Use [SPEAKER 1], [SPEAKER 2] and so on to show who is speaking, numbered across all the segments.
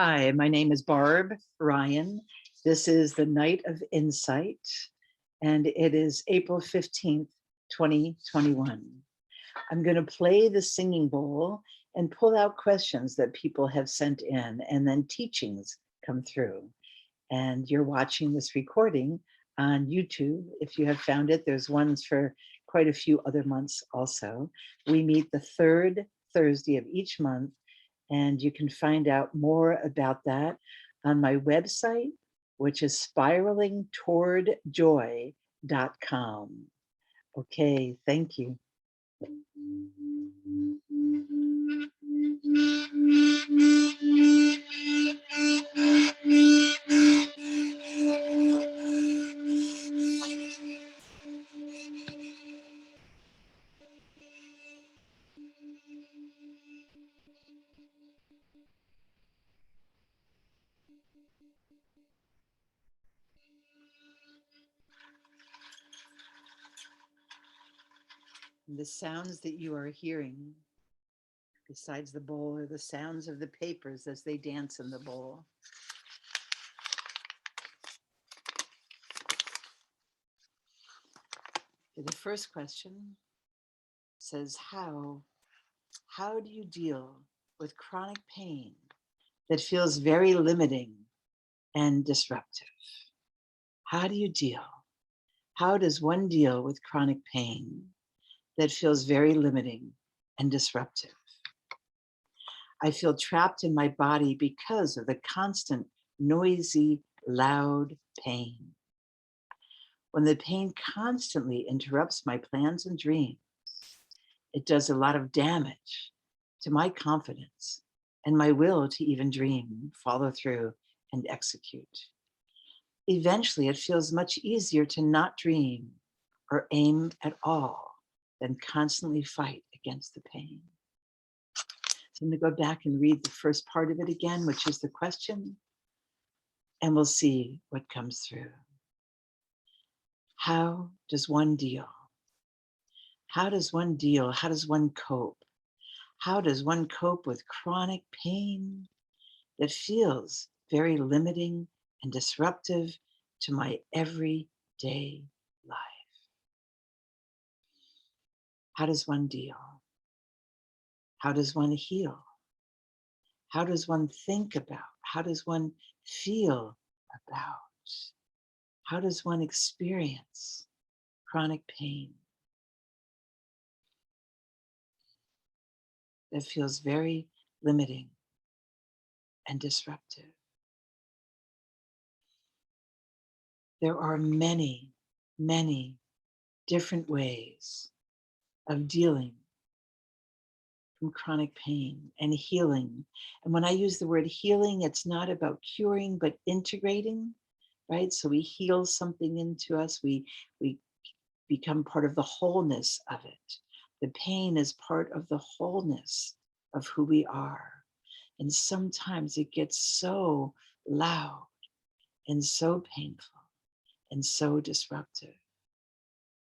[SPEAKER 1] Hi, my name is Barb Ryan. This is the Night of Insight, and it is April 15th, 2021. I'm going to play the singing bowl and pull out questions that people have sent in, and then teachings come through. And you're watching this recording on YouTube. If you have found it, there's ones for quite a few other months also. We meet the third Thursday of each month, and you can find out more about that on my website, which is spiralingtowardjoy.com. Okay, thank you. The sounds that you are hearing, besides the bowl, are the sounds of the papers as they dance in the bowl. The first question says, how do you deal with chronic pain that feels very limiting and disruptive? How do you deal? How does one deal with chronic pain that feels very limiting and disruptive? I feel trapped in my body because of the constant, noisy, loud pain. When the pain constantly interrupts my plans and dreams, it does a lot of damage to my confidence and my will to even dream, follow through, and execute. Eventually, it feels much easier to not dream or aim at all than constantly fight against the pain. So I'm going to go back and read the first part of it again, which is the question, and we'll see what comes through. How does one deal? How does one deal? How does one cope? How does one cope with chronic pain that feels very limiting and disruptive to my everyday life? How does one deal? How does one heal? How does one think about? How does one feel about? How does one experience chronic pain that feels very limiting and disruptive? There are many, many different ways of dealing from chronic pain and healing. And when I use the word healing, it's not about curing, but integrating, right? So we heal something into us. We become part of the wholeness of it. The pain is part of the wholeness of who we are. And sometimes it gets so loud and so painful and so disruptive.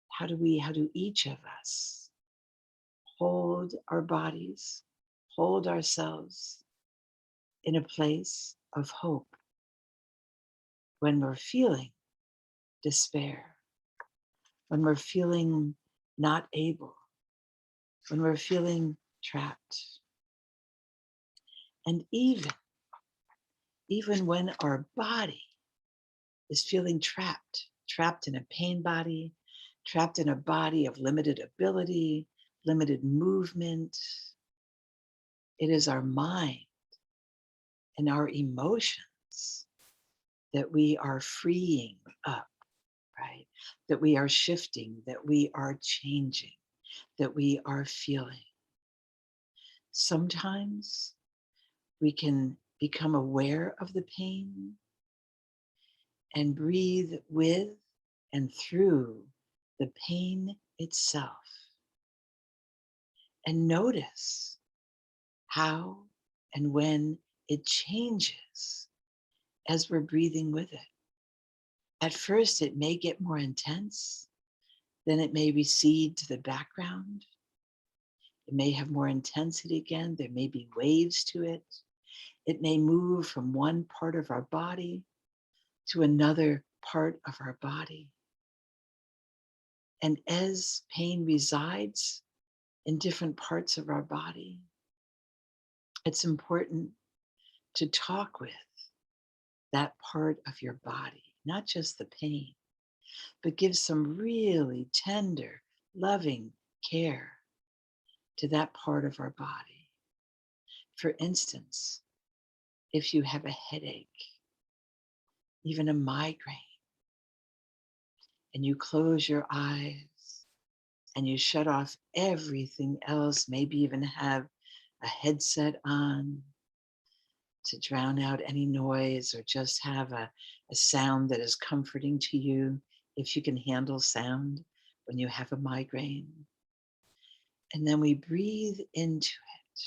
[SPEAKER 1] How do each of us hold our bodies, hold ourselves in a place of hope when we're feeling despair, when we're feeling not able, when we're feeling trapped? And even when our body is feeling trapped in a pain body, trapped in a body of limited ability, limited movement, it is our mind and our emotions that we are freeing up, right? That we are shifting, that we are changing, that we are feeling. Sometimes we can become aware of the pain and breathe with and through the pain itself, and notice how and when it changes as we're breathing with it. At first, it may get more intense, then it may recede to the background. It may have more intensity again. There may be waves to it. It may move from one part of our body to another part of our body. And as pain resides in different parts of our body, it's important to talk with that part of your body, not just the pain, but give some really tender, loving care to that part of our body. For instance, if you have a headache, even a migraine, and you close your eyes and you shut off everything else, maybe even have a headset on to drown out any noise or just have a sound that is comforting to you if you can handle sound when you have a migraine. And then we breathe into it.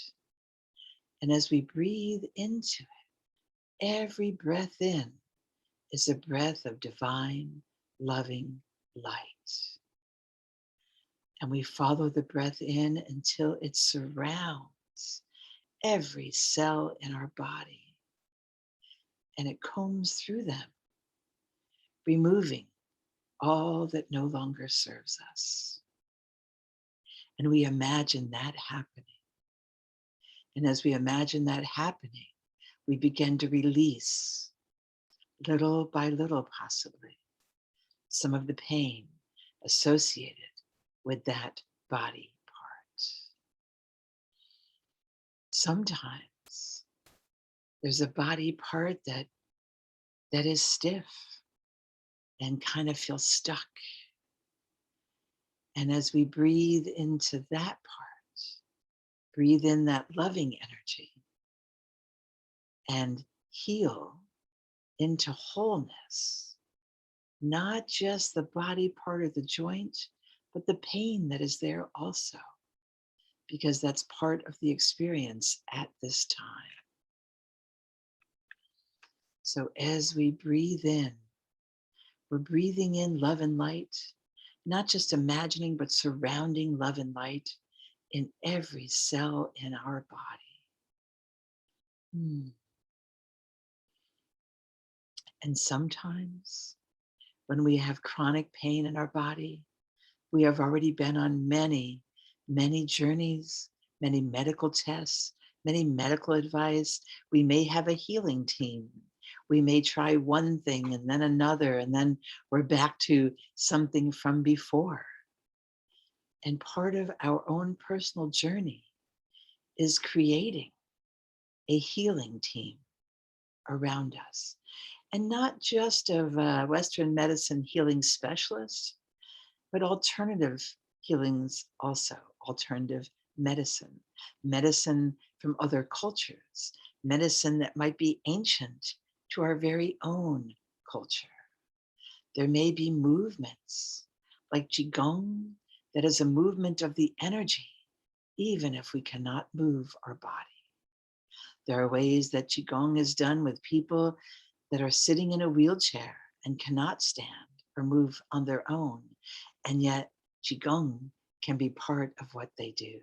[SPEAKER 1] And as we breathe into it, every breath in is a breath of divine, loving light. And we follow the breath in until it surrounds every cell in our body and it combs through them, removing all that no longer serves us. And we imagine that happening. And as we imagine that happening, we begin to release, little by little, possibly, some of the pain associated with that body part. Sometimes there's a body part that is stiff and kind of feels stuck. And as we breathe into that part, breathe in that loving energy and heal into wholeness, not just the body part of the joint, but the pain that is there also, because that's part of the experience at this time. So as we breathe in, we're breathing in love and light, not just imagining, but surrounding love and light in every cell in our body. And sometimes when we have chronic pain in our body, we have already been on many, many journeys, many medical tests, many medical advice. We may have a healing team. We may try one thing and then another, and then we're back to something from before. And part of our own personal journey is creating a healing team around us. And not just of Western medicine healing specialists, but alternative healings also, alternative medicine, medicine from other cultures, medicine that might be ancient to our very own culture. There may be movements like Qigong that is a movement of the energy, even if we cannot move our body. There are ways that Qigong is done with people that are sitting in a wheelchair and cannot stand or move on their own. And yet Qigong can be part of what they do.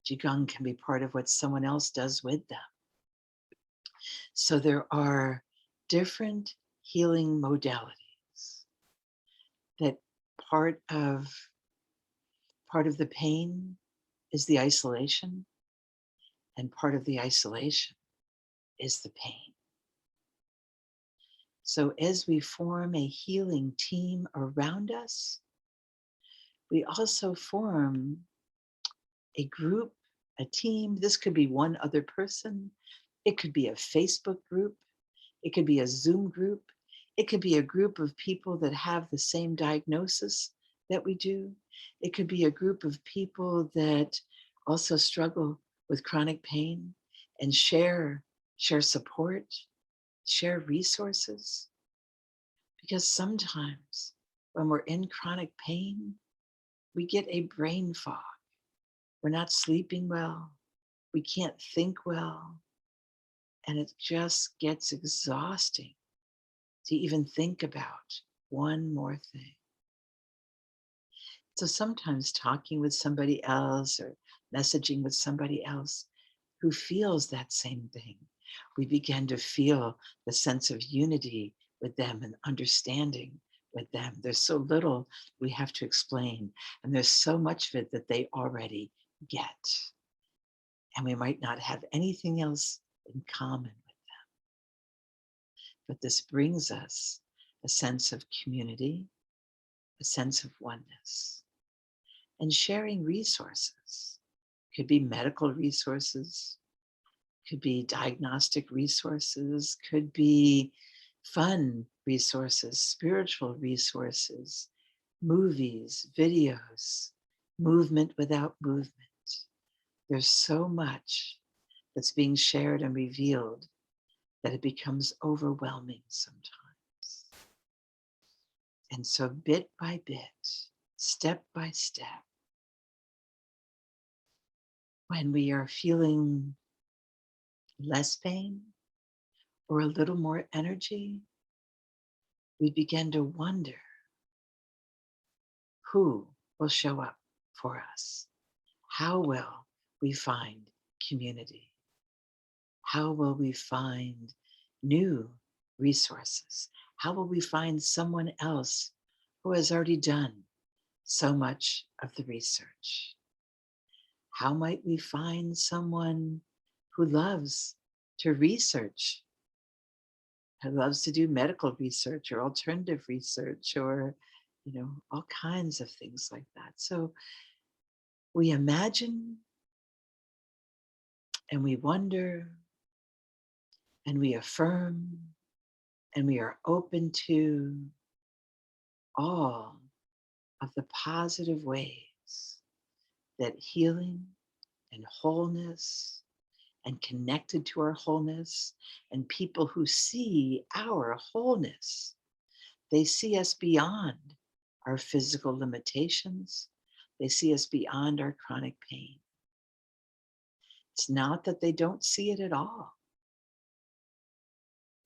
[SPEAKER 1] Qigong can be part of what someone else does with them. So there are different healing modalities that part of the pain is the isolation, and part of the isolation is the pain. So as we form a healing team around us, we also form a group, a team. This could be one other person. It could be a Facebook group. It could be a Zoom group. It could be a group of people that have the same diagnosis that we do. It could be a group of people that also struggle with chronic pain and share support, share resources. Because sometimes when we're in chronic pain, we get a brain fog. We're not sleeping well. We can't think well. And it just gets exhausting to even think about one more thing. So sometimes talking with somebody else or messaging with somebody else who feels that same thing, We begin to feel the sense of unity with them and understanding with them. There's so little we have to explain, and there's so much of it that they already get. And we might not have anything else in common with them. But this brings us a sense of community, a sense of oneness, and sharing resources. Could be medical resources, could be diagnostic resources, could be fun resources, spiritual resources, movies, videos, movement without movement. There's so much that's being shared and revealed that it becomes overwhelming sometimes. And so, bit by bit, step by step, when we are feeling less pain or a little more energy, we begin to wonder who will show up for us. How will we find community? How will we find new resources? How will we find someone else who has already done so much of the research? How might we find someone who loves to research, who loves to do medical research or alternative research or, all kinds of things like that? So we imagine and we wonder and we affirm and we are open to all of the positive ways that healing and wholeness and connected to our wholeness and people who see our wholeness, they see us beyond our physical limitations. They see us beyond our chronic pain. It's not that they don't see it at all,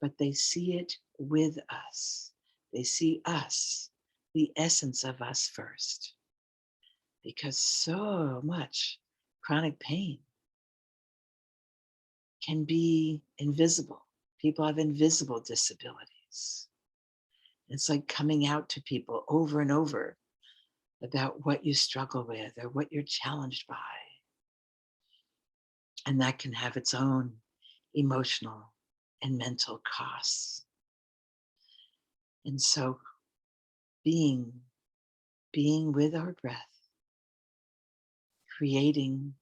[SPEAKER 1] but they see it with us. They see us, the essence of us first, because so much chronic pain can be invisible. People have invisible disabilities. It's like coming out to people over and over about what you struggle with or what you're challenged by. And that can have its own emotional and mental costs. And so being with our breath, creating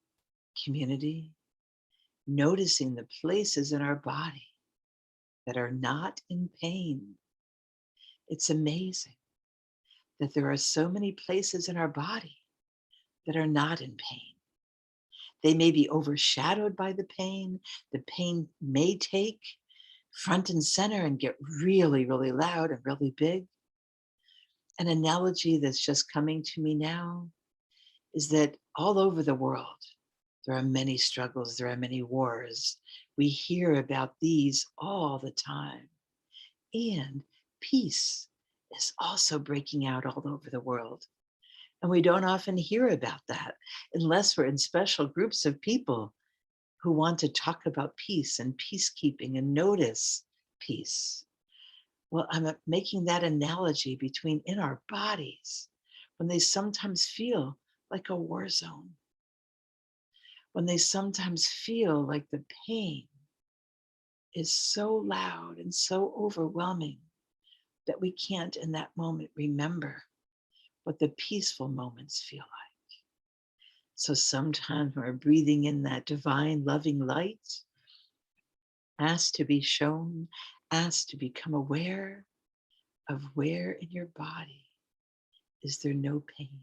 [SPEAKER 1] community, noticing the places in our body that are not in pain. It's amazing that there are so many places in our body that are not in pain. They may be overshadowed by the pain. The pain may take front and center and get really, really loud and really big. An analogy that's just coming to me now is that all over the world, there are many struggles, there are many wars. We hear about these all the time. And peace is also breaking out all over the world. And we don't often hear about that unless we're in special groups of people who want to talk about peace and peacekeeping and notice peace. Well, I'm making that analogy between in our bodies when they sometimes feel like a war zone, when they sometimes feel like the pain is so loud and so overwhelming that we can't in that moment remember what the peaceful moments feel like. So sometimes we're breathing in that divine loving light, asked to be shown, asked to become aware of where in your body is there no pain?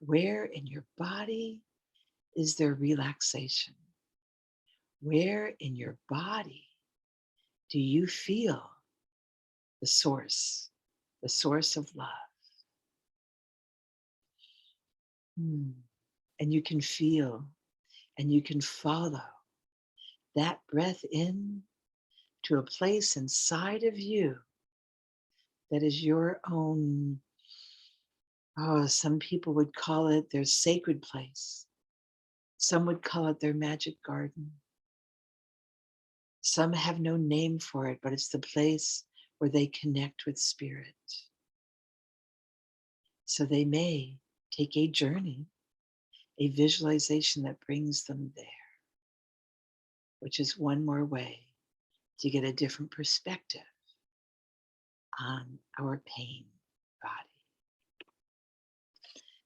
[SPEAKER 1] Where in your body is there relaxation? Where in your body do you feel the source of love? And you can feel and you can follow that breath in to a place inside of you that is your own. Oh, some people would call it their sacred place. Some would call it their magic garden. Some have no name for it, but it's the place where they connect with spirit. So they may take a journey, a visualization that brings them there, which is one more way to get a different perspective on our pain body.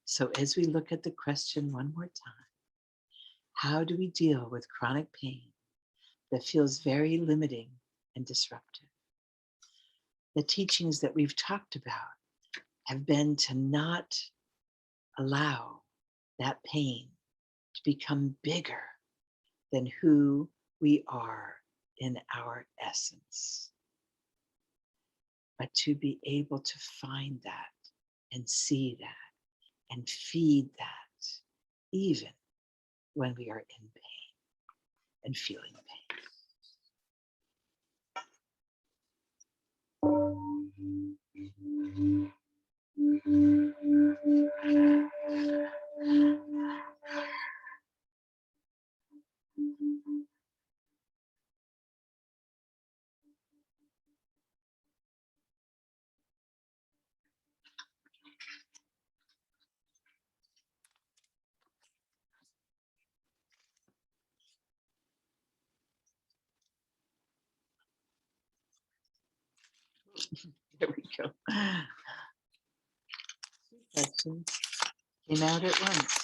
[SPEAKER 1] So as we look at the question one more time, how do we deal with chronic pain that feels very limiting and disruptive? The teachings that we've talked about have been to not allow that pain to become bigger than who we are in our essence, but to be able to find that and see that and feed that even when we are in pain and feeling pain. There we go. Questions came out at once.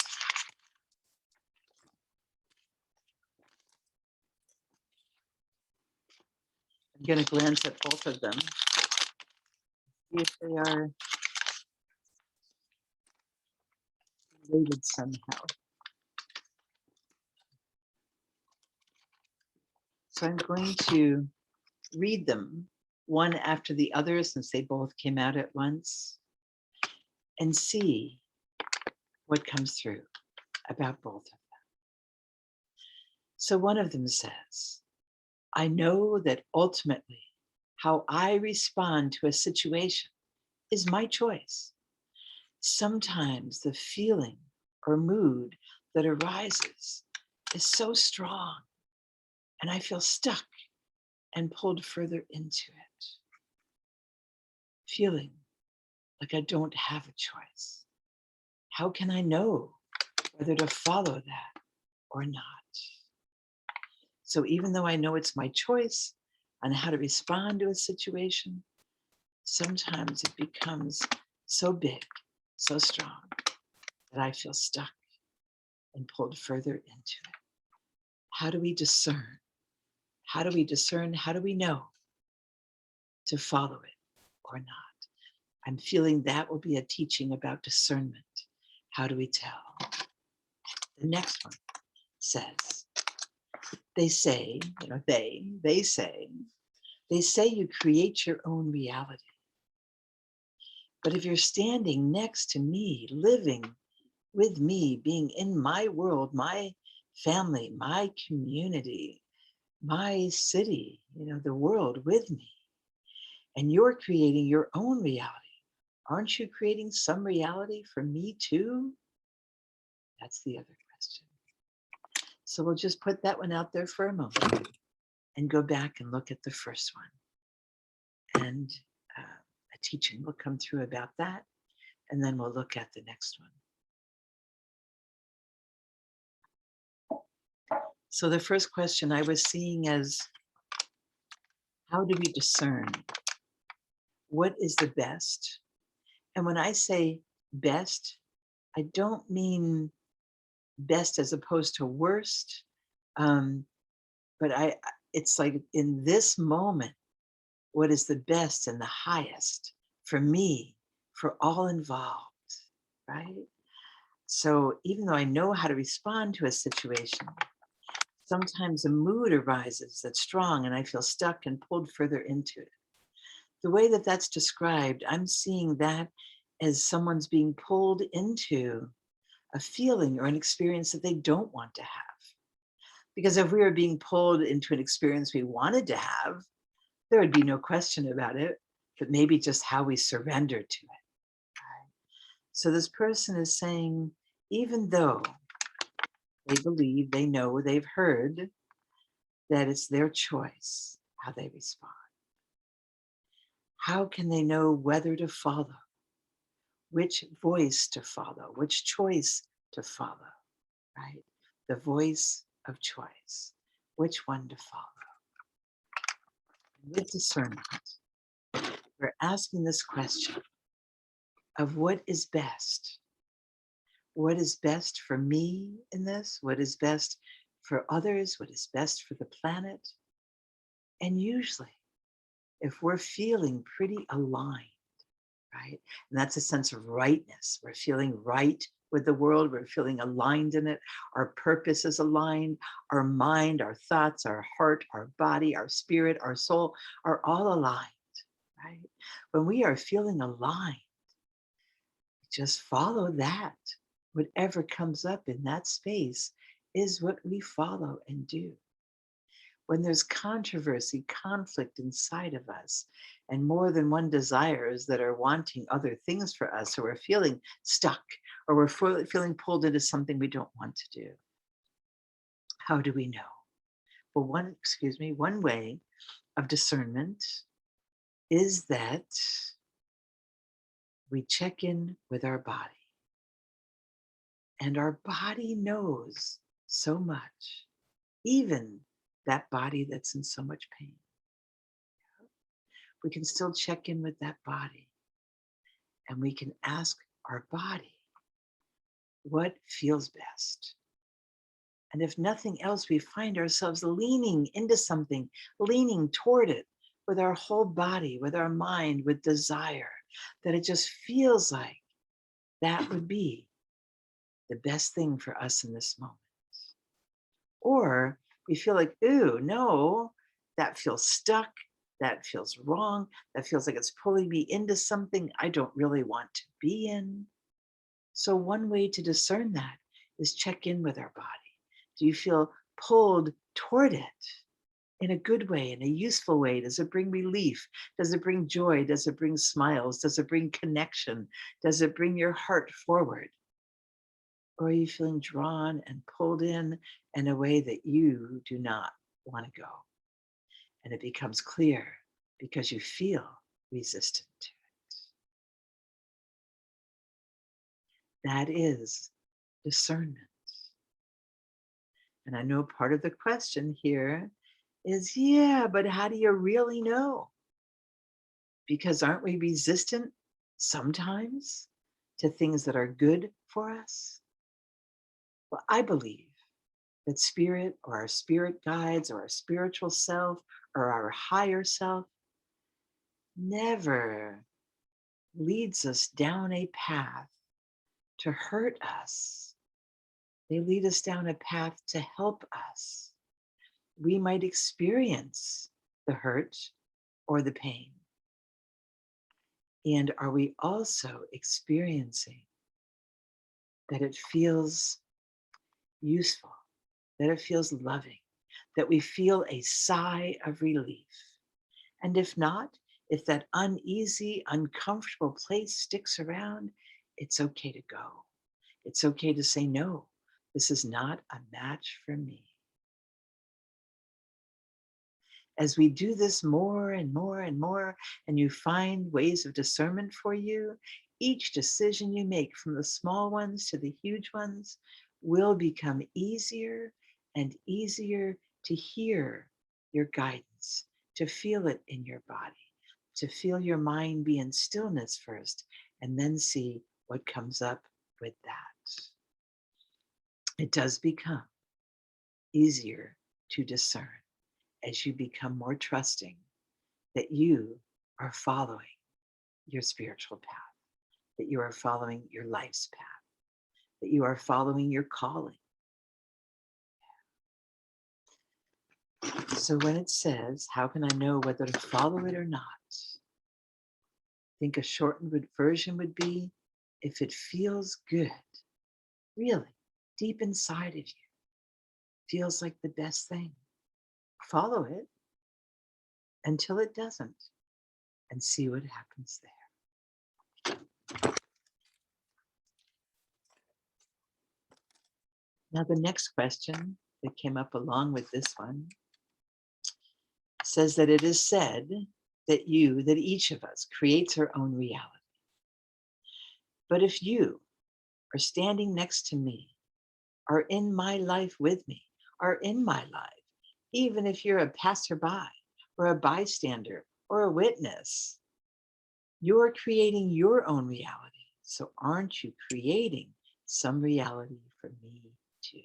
[SPEAKER 1] I'm going to glance at both of them, see if they are related somehow. So I'm going to read them one after the other since they both came out at once and see what comes through about both of them. So one of them says, I know that ultimately how I respond to a situation is my choice. Sometimes the feeling or mood that arises is so strong and I feel stuck and pulled further into it, feeling like I don't have a choice. How can I know whether to follow that or not? So even though I know it's my choice on how to respond to a situation, sometimes it becomes so big, so strong that I feel stuck and pulled further into it. How do we discern? How do we discern? How do we know to follow it or not? I'm feeling that will be a teaching about discernment. How do we tell? The next one says, they say, they say you create your own reality. But if you're standing next to me, living with me, being in my world, my family, my community, my city, the world with me, and you're creating your own reality, aren't you creating some reality for me too? That's the other question. So we'll just put that one out there for a moment and go back and look at the first one. And a teaching will come through about that. And then we'll look at the next one. So the first question I was seeing as, how do we discern what is the best? And when I say best, I don't mean best as opposed to worst, but it's like in this moment, what is the best and the highest for me, for all involved, right? So even though I know how to respond to a situation, sometimes a mood arises that's strong and I feel stuck and pulled further into it. The way that that's described, I'm seeing that as someone's being pulled into a feeling or an experience that they don't want to have. Because if we were being pulled into an experience we wanted to have, there would be no question about it, but maybe just how we surrender to it. Right? So this person is saying, even though they believe, they know, they've heard that it's their choice how they respond? How can they know whether to follow, which voice to follow, which choice to follow, right? The voice of choice, which one to follow. With discernment, we're asking this question of what is best. What is best for me in this? What is best for others? What is best for the planet? And usually, if we're feeling pretty aligned, right? And that's a sense of rightness. We're feeling right with the world. We're feeling aligned in it. Our purpose is aligned. Our mind, our thoughts, our heart, our body, our spirit, our soul are all aligned, right? When we are feeling aligned, just follow that. Whatever comes up in that space is what we follow and do. When there's controversy, conflict inside of us, and more than one desires that are wanting other things for us, or we're feeling stuck, or we're feeling pulled into something we don't want to do, how do we know? Well, one way of discernment is that we check in with our body. And our body knows so much, even that body that's in so much pain. We can still check in with that body and we can ask our body what feels best. And if nothing else, we find ourselves leaning into something, leaning toward it with our whole body, with our mind, with desire, that it just feels like that would be the best thing for us in this moment. Or we feel like, ooh, no, that feels stuck. That feels wrong. That feels like it's pulling me into something I don't really want to be in. So, one way to discern that is check in with our body. Do you feel pulled toward it in a good way, in a useful way? Does it bring relief? Does it bring joy? Does it bring smiles? Does it bring connection? Does it bring your heart forward? Or are you feeling drawn and pulled in a way that you do not want to go? And it becomes clear because you feel resistant to it. That is discernment. And I know part of the question here is, yeah, but how do you really know? Because aren't we resistant sometimes to things that are good for us? Well, I believe that spirit or our spirit guides or our spiritual self or our higher self never leads us down a path to hurt us. They lead us down a path to help us. We might experience the hurt or the pain. And are we also experiencing that it feels useful, that it feels loving, that we feel a sigh of relief? And if not, if that uneasy, uncomfortable place sticks around, it's okay to go. It's okay to say, no, this is not a match for me. As we do this more and more and more, and you find ways of discernment for you, each decision you make, from the small ones to the huge ones, will become easier and easier to hear your guidance, to feel it in your body, to feel your mind be in stillness first, and then see what comes up with that. It does become easier to discern as you become more trusting that you are following your spiritual path, that you are following your life's path, that you are following your calling. So when it says, how can I know whether to follow it or not? I think a shortened version would be, if it feels good, really, deep inside of you, feels like the best thing, follow it until it doesn't, and see what happens there. Now, the next question that came up along with this one says that it is said that each of us creates her own reality. But if you are standing next to me, are in my life with me, are in my life, even if you're a passerby or a bystander or a witness, you're creating your own reality. So aren't you creating some reality for me too?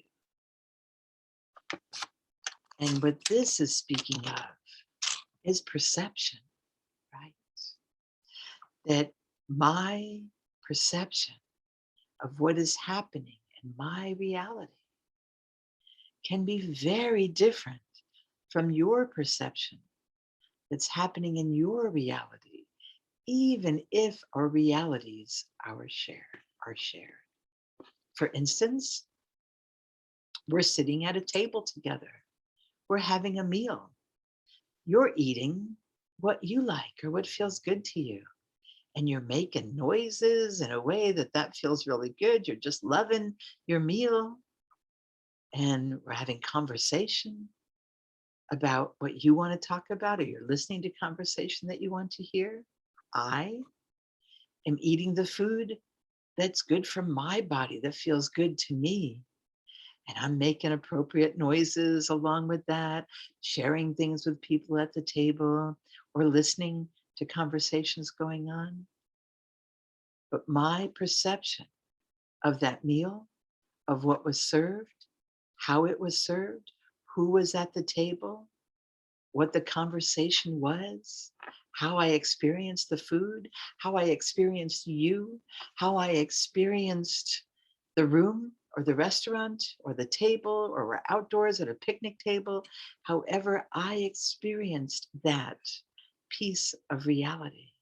[SPEAKER 1] And what this is speaking of is perception, right? That my perception of what is happening in my reality can be very different from your perception that's happening in your reality, even if our realities are shared. For instance, we're sitting at a table together. We're having a meal. You're eating what you like or what feels good to you. And you're making noises in a way that feels really good. You're just loving your meal. And we're having conversation about what you want to talk about, or you're listening to conversation that you want to hear. I am eating the food that's good for my body, that feels good to me. And I'm making appropriate noises along with that, sharing things with people at the table, or listening to conversations going on. But my perception of that meal, of what was served, how it was served, who was at the table, what the conversation was, how I experienced the food, how I experienced you, how I experienced the room or the restaurant or the table, or we're outdoors at a picnic table, however I experienced that piece of reality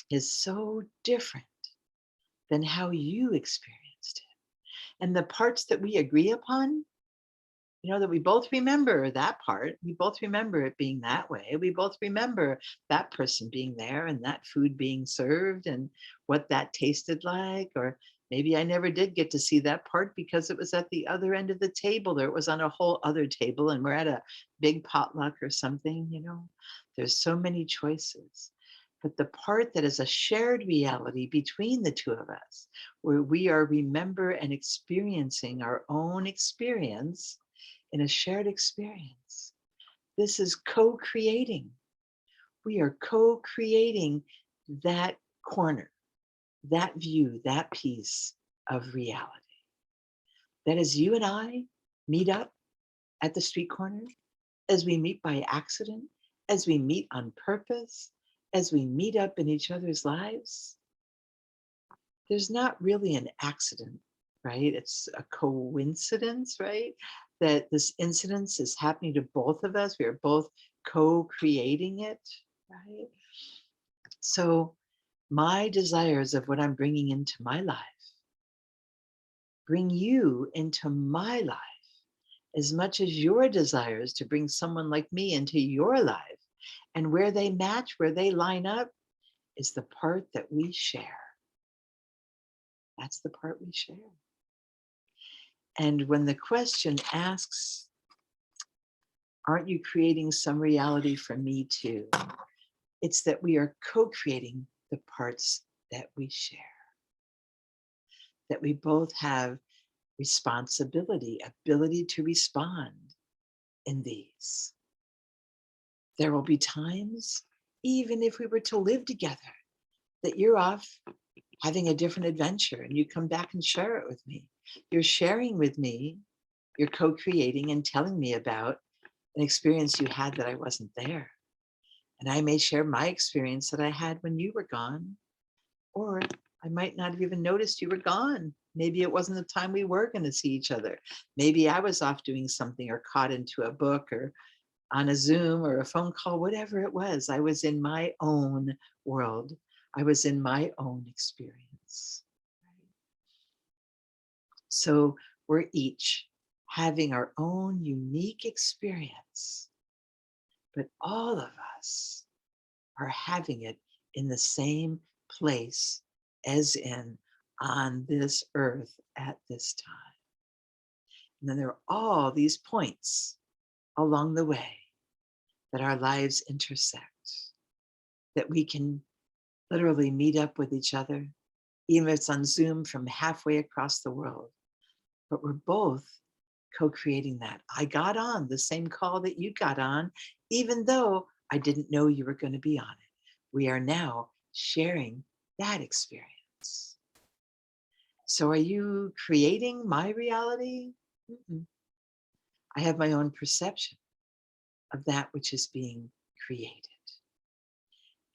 [SPEAKER 1] is so different than how you experienced it. And the parts that we agree upon, that we both remember that part. We both remember it being that way. We both remember that person being there and that food being served and what that tasted like. Or maybe I never did get to see that part because it was at the other end of the table, or it was on a whole other table and we're at a big potluck or something. There's so many choices. But the part that is a shared reality between the two of us, where we are remember and experiencing our own experience in a shared experience. This is co-creating. We are co-creating that corner, that view, that piece of reality. That as you and I meet up at the street corner, as we meet by accident, as we meet on purpose, as we meet up in each other's lives, there's not really an accident, right? It's a coincidence, right? That this incidence is happening to both of us. We are both co-creating it, right? So my desires of what I'm bringing into my life bring you into my life as much as your desires to bring someone like me into your life. And where they match, where they line up, is the part that we share. That's the part we share. And when the question asks, aren't you creating some reality for me too? It's that we are co-creating the parts that we share, that we both have responsibility, ability to respond in these. There will be times, even if we were to live together, that you're off having a different adventure and you come back and share it with me. You're sharing with me, you're co-creating and telling me about an experience you had that I wasn't there. And I may share my experience that I had when you were gone, or I might not have even noticed you were gone. Maybe it wasn't the time we were going to see each other. Maybe I was off doing something or caught into a book or on a Zoom or a phone call, whatever it was. I was in my own world. I was in my own experience. So we're each having our own unique experience, but all of us are having it in the same place, as in on this earth at this time. And then there are all these points along the way that our lives intersect, that we can literally meet up with each other, even if it's on Zoom from halfway across the world. But we're both co-creating that. I got on the same call that you got on, even though I didn't know you were going to be on it. We are now sharing that experience. So are you creating my reality? Mm-mm. I have my own perception of that which is being created.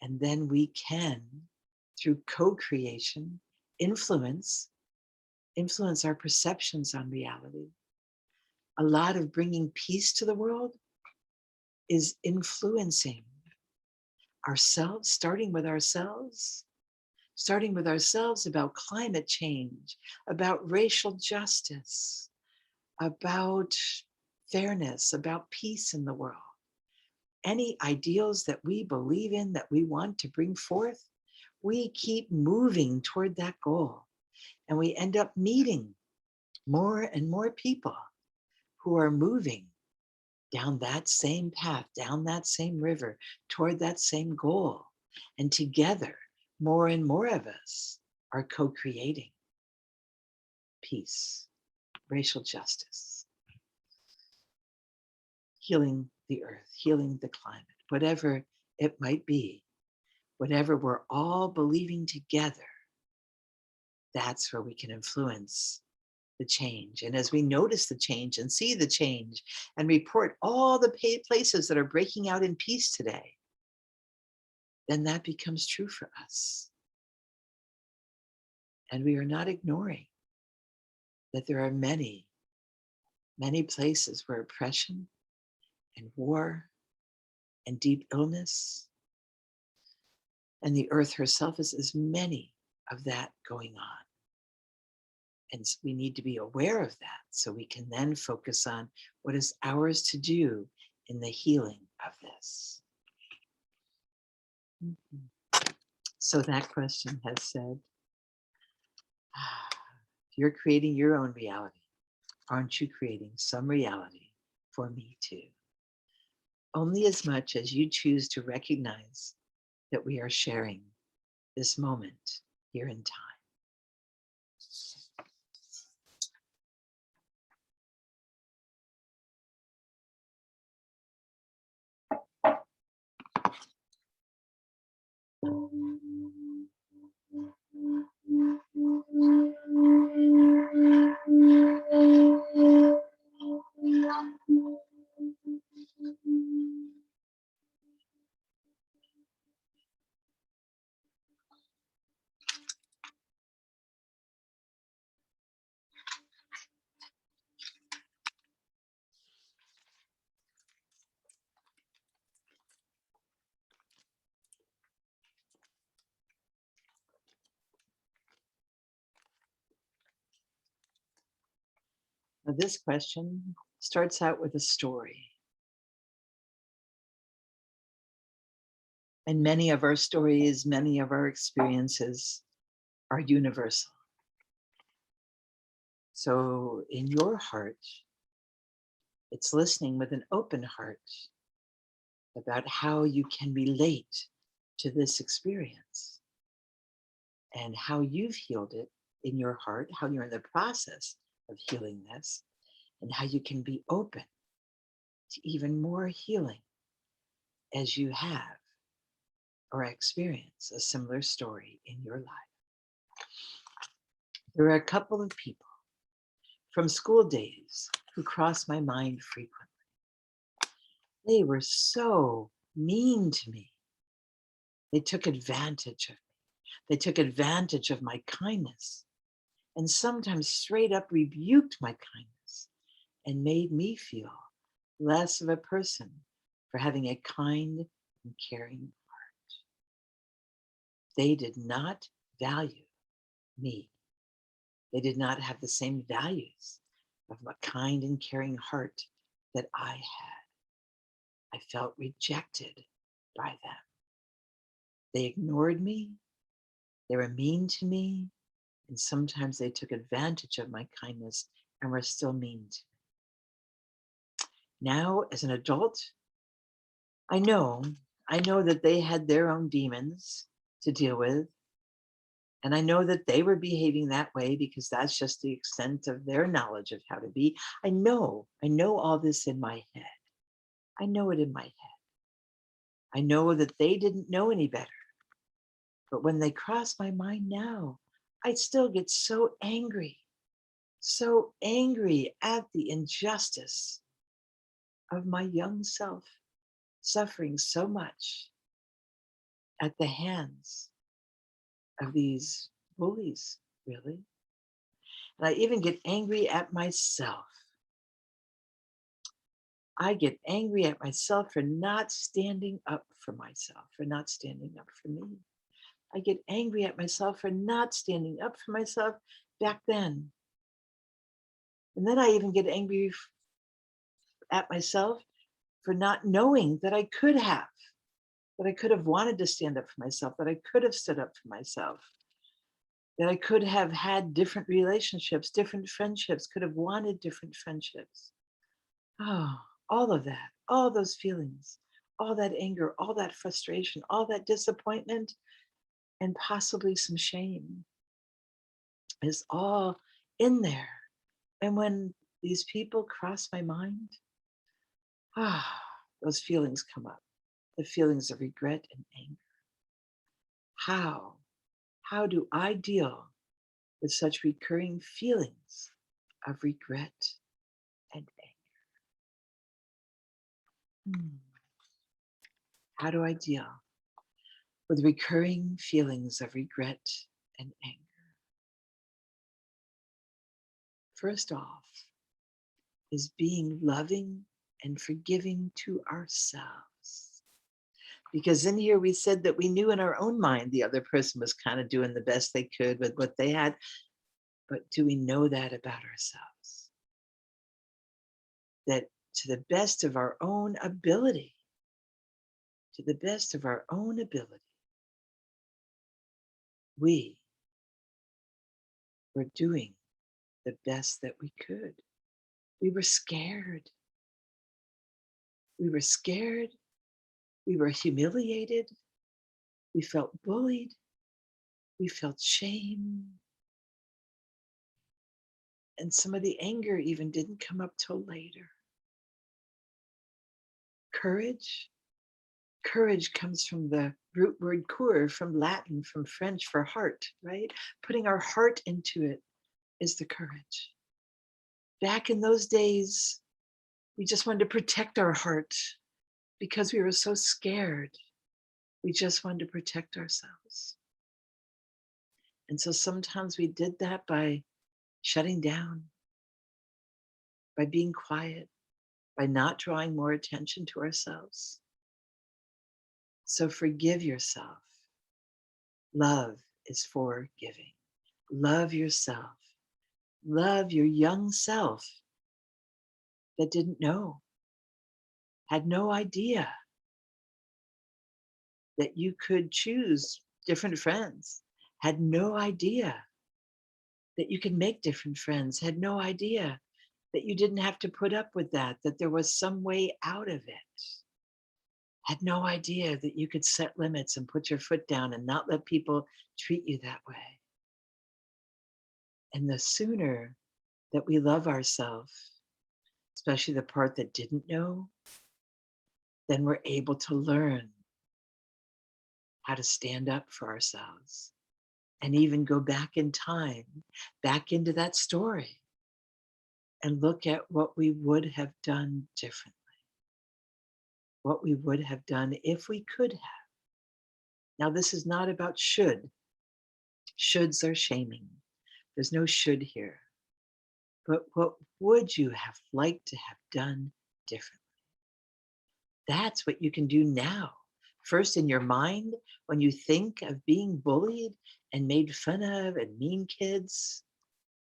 [SPEAKER 1] And then we can, through co-creation, influence our perceptions on reality. A lot of bringing peace to the world is influencing ourselves, starting with ourselves about climate change, about racial justice, about fairness, about peace in the world. Any ideals that we believe in, that we want to bring forth, we keep moving toward that goal. And we end up meeting more and more people who are moving down that same path, down that same river, toward that same goal. And together, more and more of us are co-creating peace, racial justice, healing the earth, healing the climate, whatever it might be, whatever we're all believing together, that's where we can influence the change. And as we notice the change and see the change and report all the places that are breaking out in peace today, then that becomes true for us. And we are not ignoring that there are many, many places where oppression and war and deep illness and the earth herself is many of that going on. And we need to be aware of that so we can then focus on what is ours to do in the healing of this. So that question has said, you're creating your own reality. Aren't you creating some reality for me too? Only as much as you choose to recognize that we are sharing this moment here in time. Now, this question starts out with a story. And many of our stories, many of our experiences are universal. So in your heart, it's listening with an open heart about how you can relate to this experience and how you've healed it in your heart, how you're in the process of healing this, and how you can be open to even more healing as you have or experience a similar story in your life. There are a couple of people from school days who cross my mind frequently. They were so mean to me. They took advantage of me. They took advantage of my kindness and sometimes straight up rebuked my kindness and made me feel less of a person for having a kind and caring heart. They did not value me. They did not have the same values of a kind and caring heart that I had. I felt rejected by them. They ignored me. They were mean to me. And sometimes they took advantage of my kindness and were still mean to me. Now, as an adult, I know, I know that they had their own demons to deal with. And I know that they were behaving that way because that's just the extent of their knowledge of how to be. I know all this in my head. I know it in my head. I know that they didn't know any better. But when they cross my mind now, I still get so angry at the injustice of my young self suffering so much at the hands of these bullies, really. And I even get angry at myself. I get angry at myself for not standing up for myself, for not standing up for me. I get angry at myself for not standing up for myself back then. And then I even get angry at myself for not knowing that that I could have wanted to stand up for myself, that I could have stood up for myself, that I could have had different relationships, different friendships, could have wanted different friendships. Oh, all of that, all those feelings, all that anger, all that frustration, all that disappointment, and possibly some shame is all in there. And when these people cross my mind, ah, those feelings come up, the feelings of regret and anger. How? How do I deal with such recurring feelings of regret and anger? How do I deal with recurring feelings of regret and anger? First off, is being loving and forgiving to ourselves. Because in here we said that we knew in our own mind the other person was kind of doing the best they could with what they had. But do we know that about ourselves? That to the best of our own ability, to the best of our own ability, we were doing the best that we could. We were scared. We were scared. We were humiliated. We felt bullied. We felt shame. And some of the anger even didn't come up till later. Courage. Courage comes from the root word cur, from Latin, from French for heart, right? Putting our heart into it is the courage. Back in those days, we just wanted to protect our heart because we were so scared. We just wanted to protect ourselves. And so sometimes we did that by shutting down, by being quiet, by not drawing more attention to ourselves. So forgive yourself. Love is for giving. Love yourself. Love your young self that didn't know, had no idea that you could choose different friends, had no idea that you could make different friends, had no idea that you didn't have to put up with that there was some way out of it, had no idea that you could set limits and put your foot down and not let people treat you that way. And the sooner that we love ourselves, especially the part that didn't know, then we're able to learn how to stand up for ourselves and even go back in time, back into that story and look at what we would have done differently, what we would have done if we could have. Now, this is not about should. Shoulds are shaming. There's no should here. But what would you have liked to have done differently? That's what you can do now. First, in your mind, when you think of being bullied and made fun of and mean kids,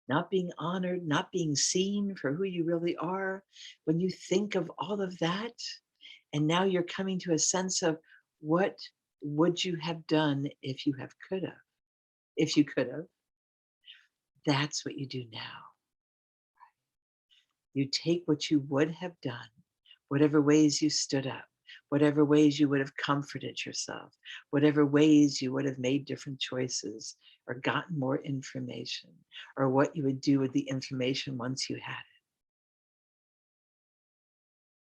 [SPEAKER 1] not being honored, not being seen for who you really are, when you think of all of that, and now you're coming to a sense of what would you have done if you have could have, if you could have, that's what you do now. You take what you would have done, whatever ways you stood up, whatever ways you would have comforted yourself, whatever ways you would have made different choices or gotten more information, or what you would do with the information once you had it.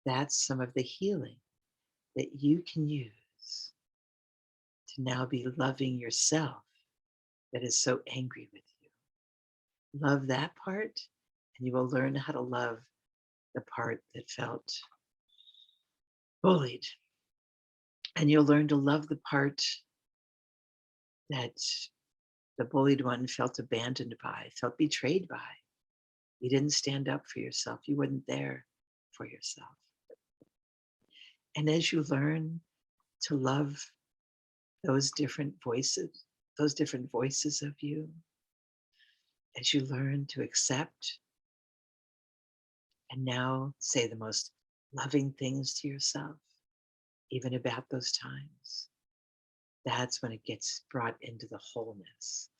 [SPEAKER 1] That's some of the healing that you can use to now be loving yourself that is so angry with you. Love that part, and you will learn how to love the part that felt bullied. And you'll learn to love the part that the bullied one felt abandoned by, felt betrayed by. You didn't stand up for yourself. You weren't there for yourself. And as you learn to love those different voices of you, as you learn to accept and now say the most loving things to yourself, even about those times, that's when it gets brought into the wholeness.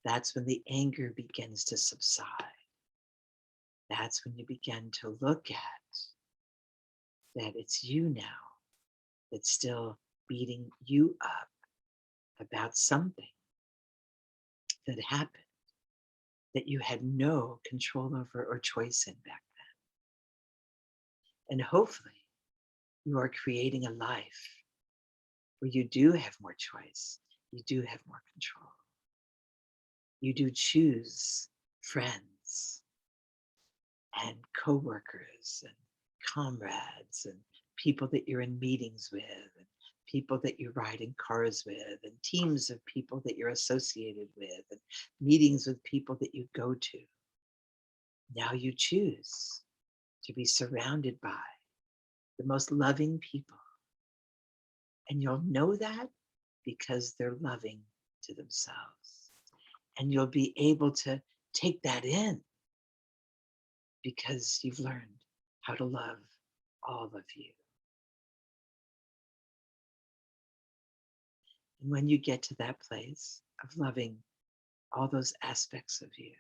[SPEAKER 1] That's when the anger begins to subside. That's when you begin to look at that it's you now that's still beating you up about something that happened that you had no control over or choice in back then. And hopefully you are creating a life where you do have more choice, you do have more control. You do choose friends and coworkers and comrades and people that you're in meetings with and people that you ride in cars with and teams of people that you're associated with and meetings with people that you go to. Now you choose to be surrounded by the most loving people. And you'll know that because they're loving to themselves. And you'll be able to take that in because you've learned how to love all of you. And when you get to that place of loving all those aspects of you,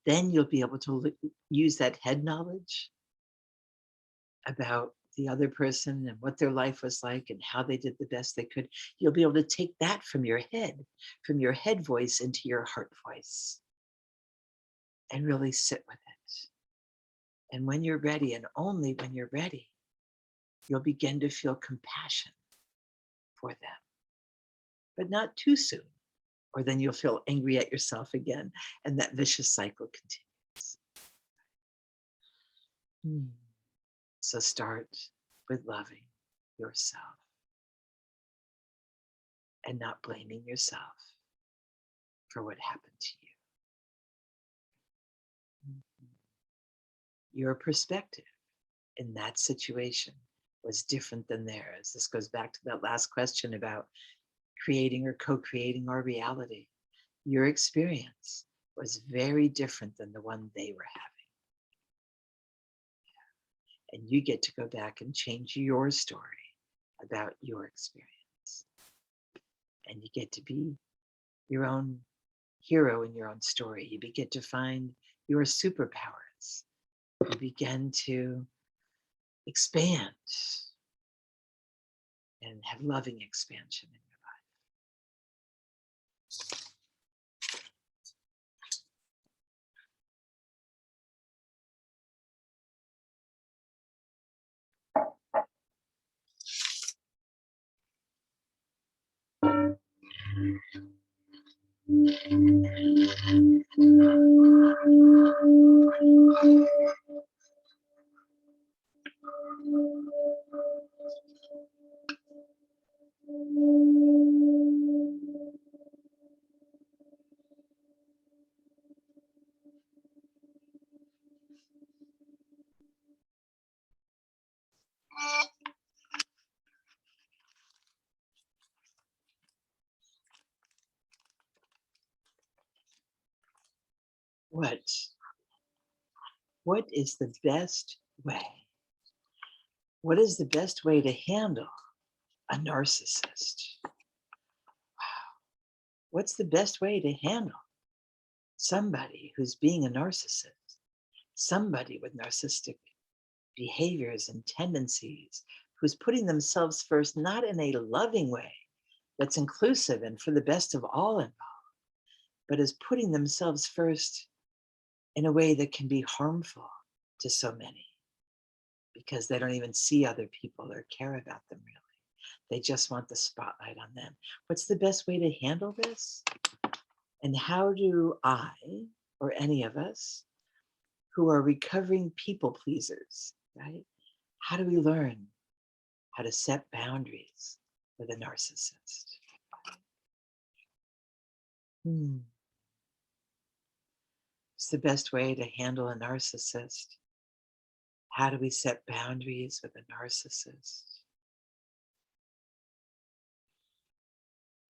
[SPEAKER 1] then you'll be able to use that head knowledge about the other person and what their life was like and how they did the best they could. You'll be able to take that from your head voice into your heart voice and really sit with it. And when you're ready, and only when you're ready, you'll begin to feel compassion for them, but not too soon, or then you'll feel angry at yourself again, and that vicious cycle continues. So start with loving yourself and not blaming yourself for what happened to you. Your perspective in that situation was different than theirs. This goes back to that last question about creating or co-creating our reality. Your experience was very different than the one they were having. And you get to go back and change your story about your experience. And you get to be your own hero in your own story. You begin to find your superpowers. You begin to expand and have loving expansion in your life. What is the best way? What is the best way to handle a narcissist? What's the best way to handle somebody who's being a narcissist? Somebody with narcissistic behaviors and tendencies who's putting themselves first, not in a loving way that's inclusive and for the best of all involved, but is putting themselves first in a way that can be harmful to so many because they don't even see other people or care about them really. They just want the spotlight on them. What's the best way to handle this? And how do I, or any of us, who are recovering people pleasers, right? How do we learn how to set boundaries with a narcissist? It's the best way to handle a narcissist. How do we set boundaries with a narcissist?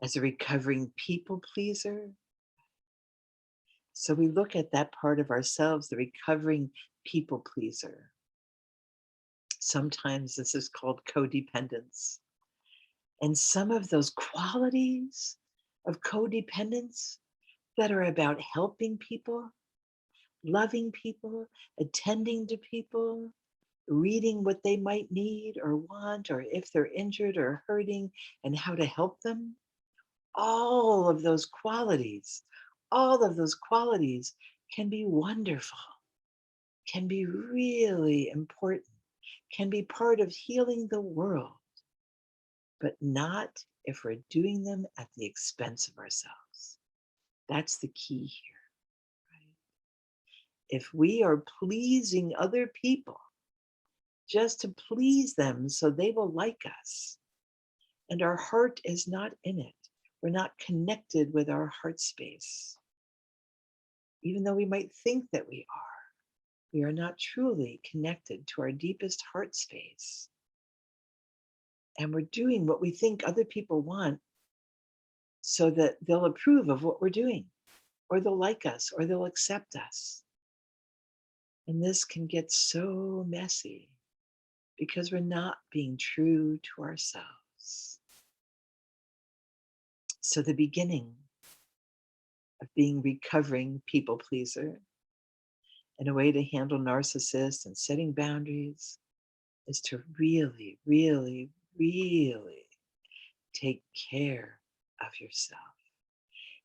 [SPEAKER 1] As a recovering people pleaser, so we look at that part of ourselves, the recovering people pleaser. Sometimes this is called codependence. And some of those qualities of codependence that are about helping people, loving people, attending to people, reading what they might need or want, or if they're injured or hurting, and how to help them. All of those qualities, all of those qualities can be wonderful, can be really important, can be part of healing the world, but not if we're doing them at the expense of ourselves. That's the key here, right? If we are pleasing other people just to please them so they will like us, and our heart is not in it, we're not connected with our heart space, even though we might think that we are not truly connected to our deepest heart space. And we're doing what we think other people want so that they'll approve of what we're doing, or they'll like us, or they'll accept us. And this can get so messy because we're not being true to ourselves. So, the beginning of being recovering people pleaser and a way to handle narcissists and setting boundaries is to really, really, really take care of yourself.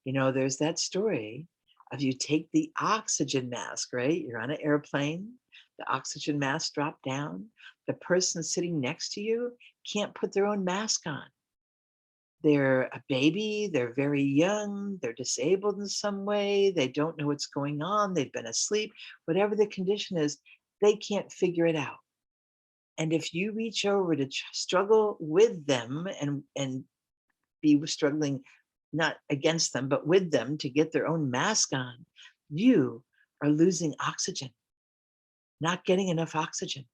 [SPEAKER 1] You know, there's that story of you take the oxygen mask, right? You're on an airplane, the oxygen mask dropped down. The person sitting next to you can't put their own mask on. They're a baby, they're very young, they're disabled in some way, they don't know what's going on, they've been asleep, whatever the condition is, they can't figure it out. And if you reach over to struggle with them and be struggling not against them, but with them to get their own mask on, you are losing oxygen, not getting enough oxygen.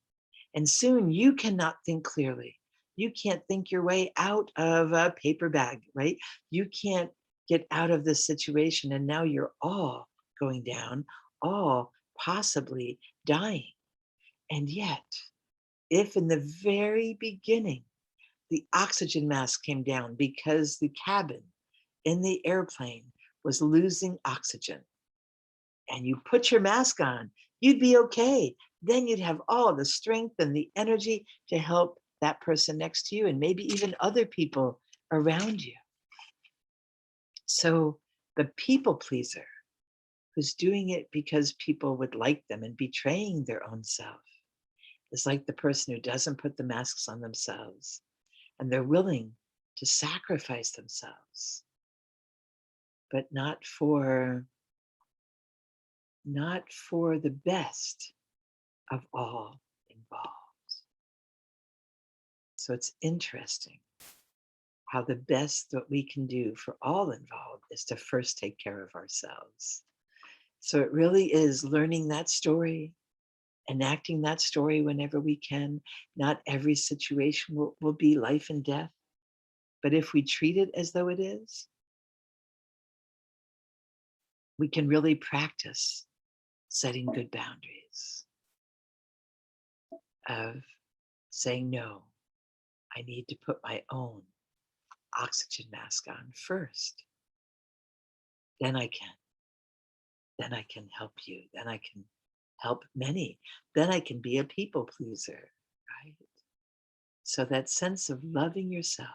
[SPEAKER 1] And soon you cannot think clearly. You can't think your way out of a paper bag, right? You can't get out of this situation. And now you're all going down, all possibly dying. And yet, if in the very beginning the oxygen mask came down because the cabin in the airplane was losing oxygen, and you put your mask on, you'd be okay. Then you'd have all the strength and the energy to help that person next to you and maybe even other people around you. So the people pleaser who's doing it because people would like them and betraying their own self is like the person who doesn't put the masks on themselves, and they're willing to sacrifice themselves, but not for the best of all involved. So it's interesting how the best that we can do for all involved is to first take care of ourselves. So it really is learning that story, enacting that story whenever we can. Not every situation will be life and death, but if we treat it as though it is, we can really practice setting good boundaries of saying, no, I need to put my own oxygen mask on first. Then I can. Then I can help you. Then I can help many. Then I can be a people pleaser, right? So that sense of loving yourself,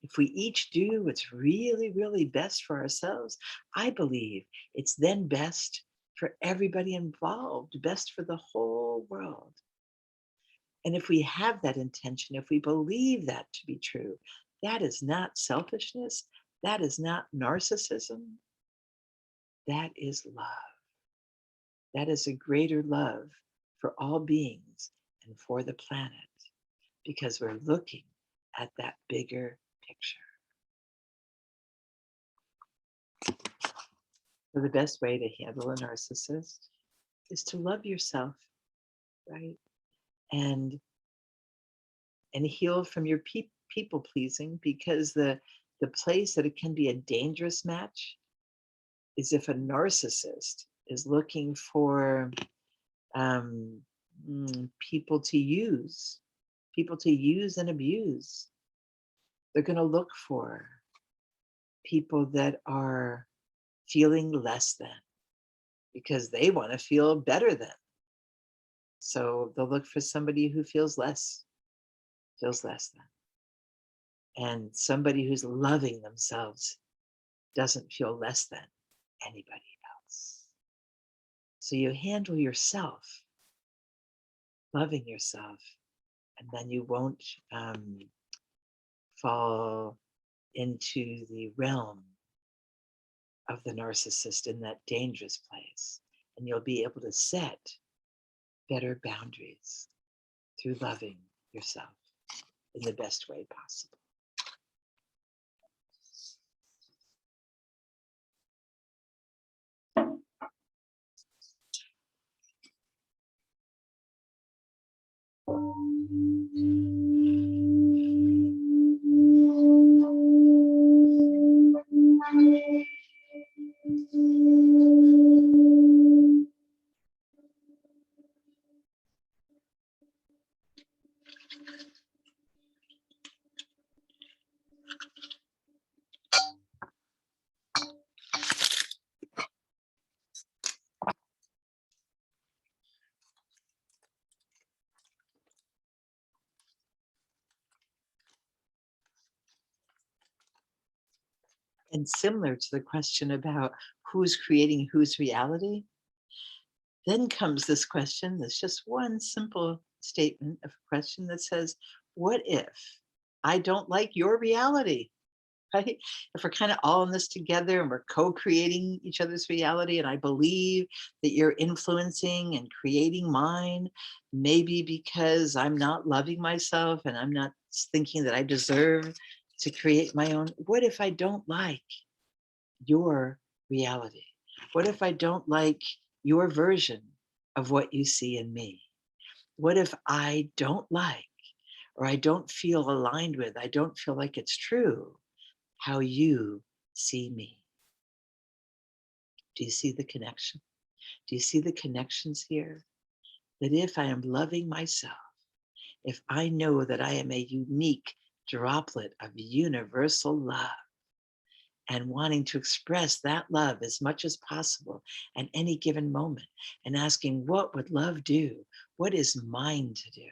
[SPEAKER 1] if we each do what's really, really best for ourselves, I believe it's then best for everybody involved, best for the whole world. And if we have that intention, if we believe that to be true, that is not selfishness, that is not narcissism, that is love. That is a greater love for all beings and for the planet because we're looking at that bigger picture. So the best way to handle a narcissist is to love yourself, right? And heal from your people pleasing, because the place that it can be a dangerous match is if a narcissist is looking for um, people to use and abuse. They're going to look for people that are feeling less than because they want to feel better than. So they'll look for somebody who feels less than. And somebody who's loving themselves doesn't feel less than anybody else. So you handle yourself, loving yourself, and then you won't fall into the realm of the narcissist in that dangerous place. And you'll be able to set better boundaries through loving yourself in the best way possible. And similar to the question about who's creating whose reality, then comes this question that's just one simple statement of a question that says, what if I don't like your reality? Right? If we're kind of all in this together and we're co-creating each other's reality, and I believe that you're influencing and creating mine, maybe because I'm not loving myself and I'm not thinking that I deserve to create my own. What if I don't like your reality? What if I don't like your version of what you see in me? What if I don't like, or I don't feel aligned with, I don't feel like it's true how you see me? Do you see the connection? Do you see the connections here? That if I am loving myself, if I know that I am a unique droplet of universal love, and wanting to express that love as much as possible at any given moment, and asking, what would love do? What is mine to do?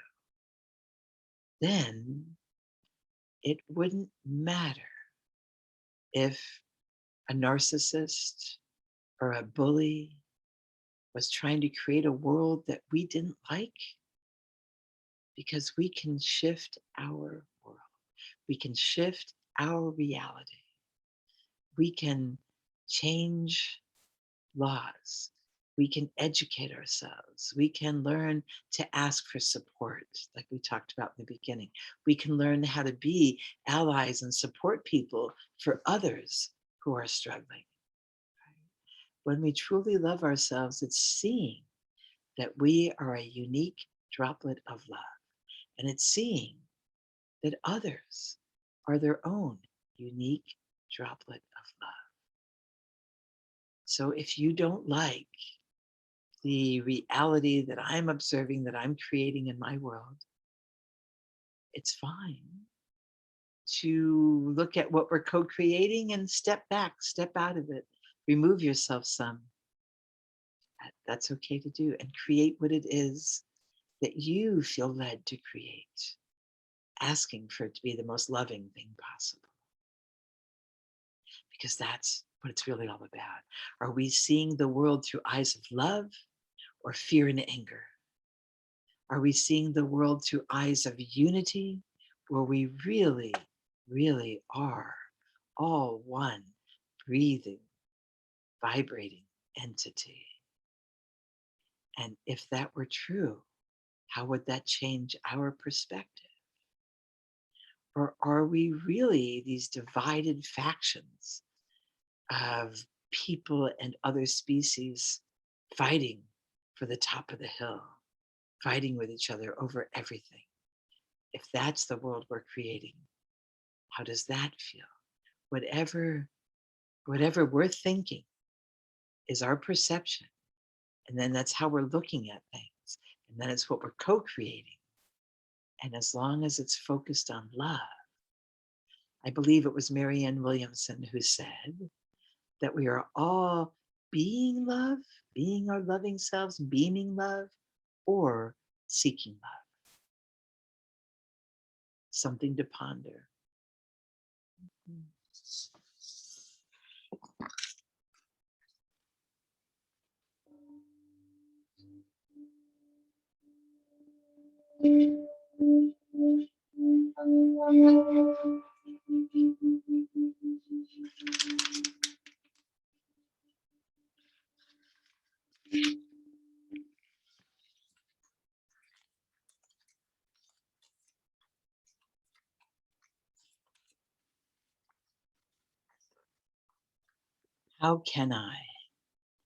[SPEAKER 1] Then it wouldn't matter if a narcissist or a bully was trying to create a world that we didn't like, because we can shift our world. We can shift our reality. We can change laws. We can educate ourselves. We can learn to ask for support, like we talked about in the beginning. We can learn how to be allies and support people for others who are struggling. When we truly love ourselves, it's seeing that we are a unique droplet of love. And it's seeing that others are their own unique droplet of love. So if you don't like the reality that I'm observing, that I'm creating in my world, it's fine to look at what we're co creating and step back, step out of it, remove yourself some. That's okay to do, and create what it is that you feel led to create. asking for it to be the most loving thing possible, because that's what it's really all about. Are we seeing the world through eyes of love or fear and anger? Are we seeing the world through eyes of unity, where we really, really are all one breathing, vibrating entity? And if that were true, how would that change our perspective? Or are we really these divided factions of people and other species fighting for the top of the hill, fighting with each other over everything? If that's the world we're creating, how does that feel? Whatever, whatever we're thinking is our perception. And then that's how we're looking at things. And then it's what we're co-creating. And as long as it's focused on love, I believe it was Marianne Williamson who said that we are all being love, being our loving selves, beaming love, or seeking love. Something to ponder. How can I?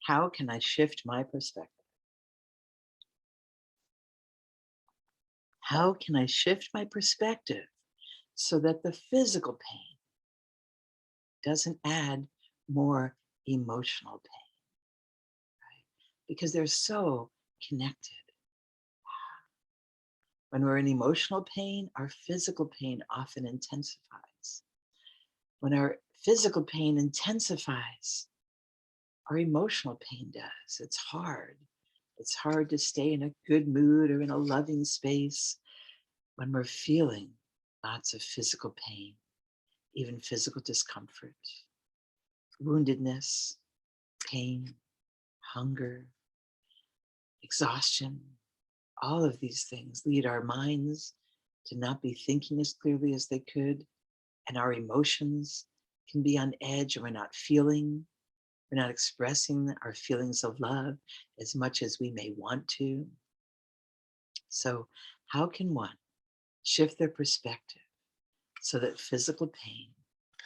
[SPEAKER 1] How can I shift my perspective? How can I shift my perspective so that the physical pain doesn't add more emotional pain, right? Because they're so connected. When we're in emotional pain, our physical pain often intensifies. When our physical pain intensifies, our emotional pain does. It's hard. It's hard to stay in a good mood or in a loving space when we're feeling lots of physical pain, even physical discomfort, woundedness, pain, hunger, exhaustion. All of these things lead our minds to not be thinking as clearly as they could, and our emotions can be on edge, and we're not expressing our feelings of love as much as we may want to. So, how can one shift their perspective so that physical pain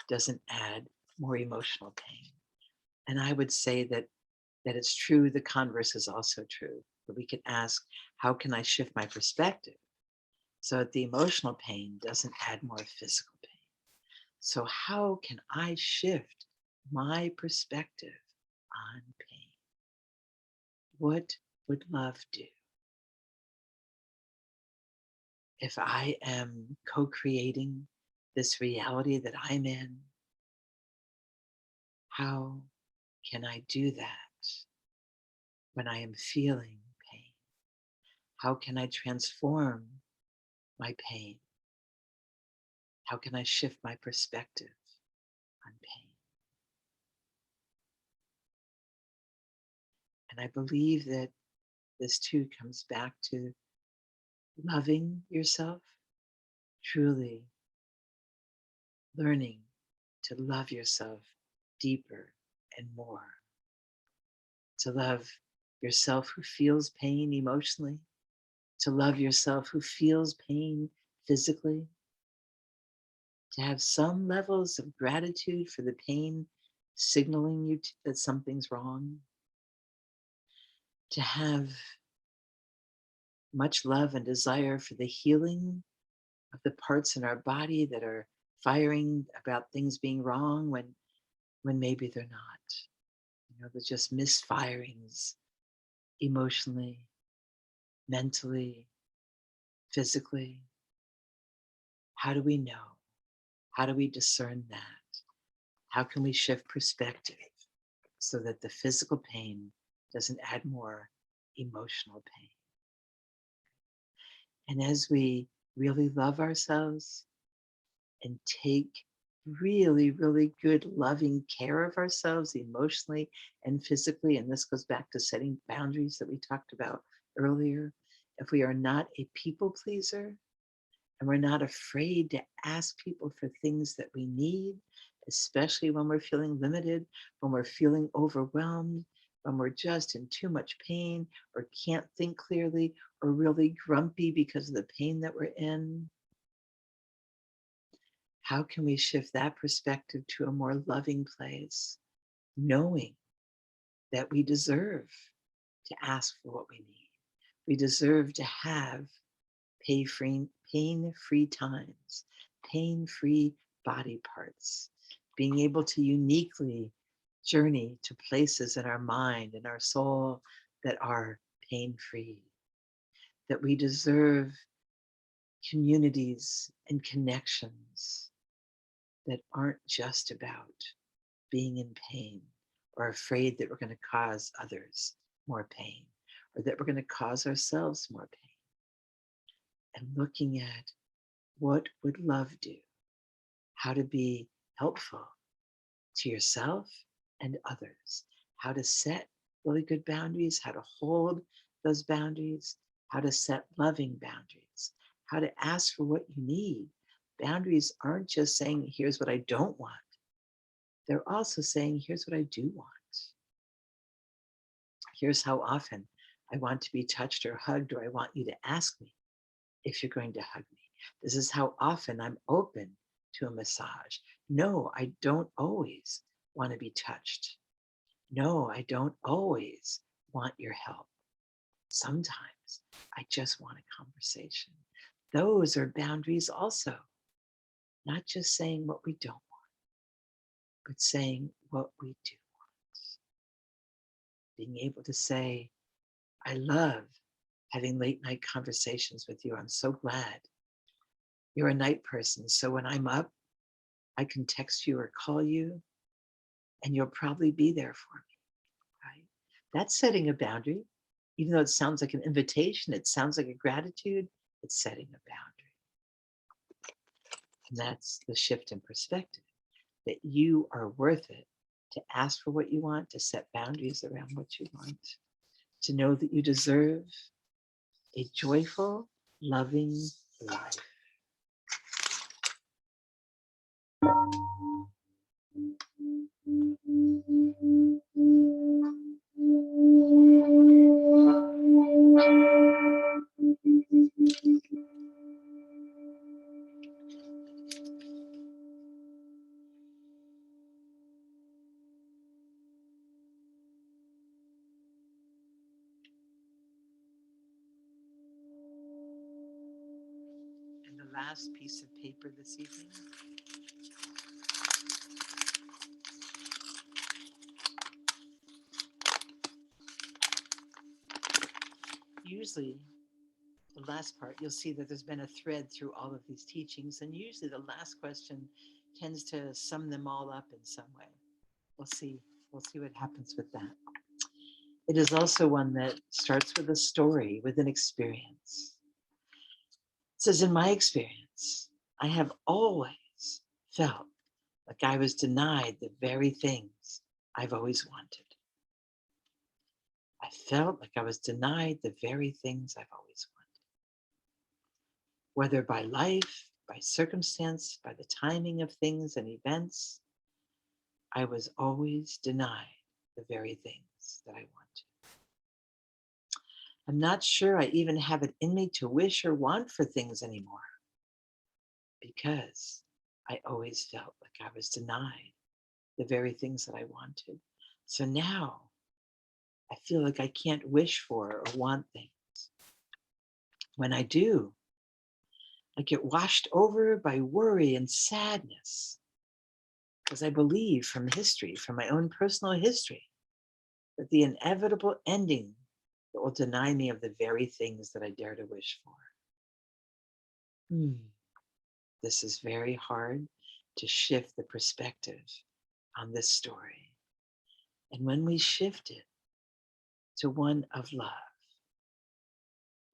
[SPEAKER 1] doesn't add more emotional pain? And I would say that it's true, the converse is also true. That we can ask, how can I shift my perspective so that the emotional pain doesn't add more physical pain? So, how can I shift my perspective on pain? What would love do? If I am co creating this reality that I'm in, how can I do that when I am feeling pain? How can I transform my pain? How can I shift my perspective on pain? And I believe that this too comes back to loving yourself, truly learning to love yourself deeper and more, to love yourself who feels pain emotionally, to love yourself who feels pain physically, to have some levels of gratitude for the pain signaling you that something's wrong, to have much love and desire for the healing of the parts in our body that are firing about things being wrong when maybe they're not. They're just misfirings emotionally, mentally, physically. How do we know? How do we discern that? How can we shift perspective so that the physical pain doesn't add more emotional pain? And as we really love ourselves and take really, really good, loving care of ourselves emotionally and physically. And this goes back to setting boundaries that we talked about earlier. If we are not a people pleaser and we're not afraid to ask people for things that we need, especially when we're feeling limited, when we're feeling overwhelmed, when we're just in too much pain or can't think clearly or really grumpy because of the pain that we're in, how can we shift that perspective to a more loving place, knowing that we deserve to ask for what we need? We deserve to have pain-free times, pain-free body parts, being able to uniquely journey to places in our mind and our soul that are pain-free, that we deserve communities and connections that aren't just about being in pain or afraid that we're going to cause others more pain or that we're going to cause ourselves more pain, and looking at what would love do, how to be helpful to yourself and others, how to set really good boundaries, how to hold those boundaries, how to set loving boundaries, how to ask for what you need. Boundaries aren't just saying, here's what I don't want. They're also saying, here's what I do want. Here's how often I want to be touched or hugged, or I want you to ask me if you're going to hug me. This is how often I'm open to a massage. No, I don't always want to be touched. No, I don't always want your help. Sometimes I just want a conversation. Those are boundaries also, not just saying what we don't want, but saying what we do want. Being able to say, I love having late night conversations with you. I'm so glad you're a night person. So when I'm up, I can text you or call you and you'll probably be there for me, right? That's setting a boundary. Even though it sounds like an invitation, it sounds like a gratitude, it's setting a boundary. And that's the shift in perspective, that you are worth it to ask for what you want, to set boundaries around what you want, to know that you deserve a joyful, loving life. And the last piece of paper this evening, usually the last part, you'll see that there's been a thread through all of these teachings, and usually the last question tends to sum them all up in some way. We'll see. We'll see what happens with that. It is also one that starts with a story, with an experience. It says, in my experience, I have always felt like I was denied the very things I've always wanted. I felt like I was denied the very things I've always wanted, whether by life, by circumstance, by the timing of things and events. I was always denied the very things that I wanted. I'm not sure I even have it in me to wish or want for things anymore because I always felt like I was denied the very things that I wanted. So now I feel like I can't wish for or want things. When I do, I get washed over by worry and sadness because I believe from history, from my own personal history, that the inevitable ending that will deny me of the very things that I dare to wish for. This is very hard to shift the perspective on this story. And when we shift it to one of love,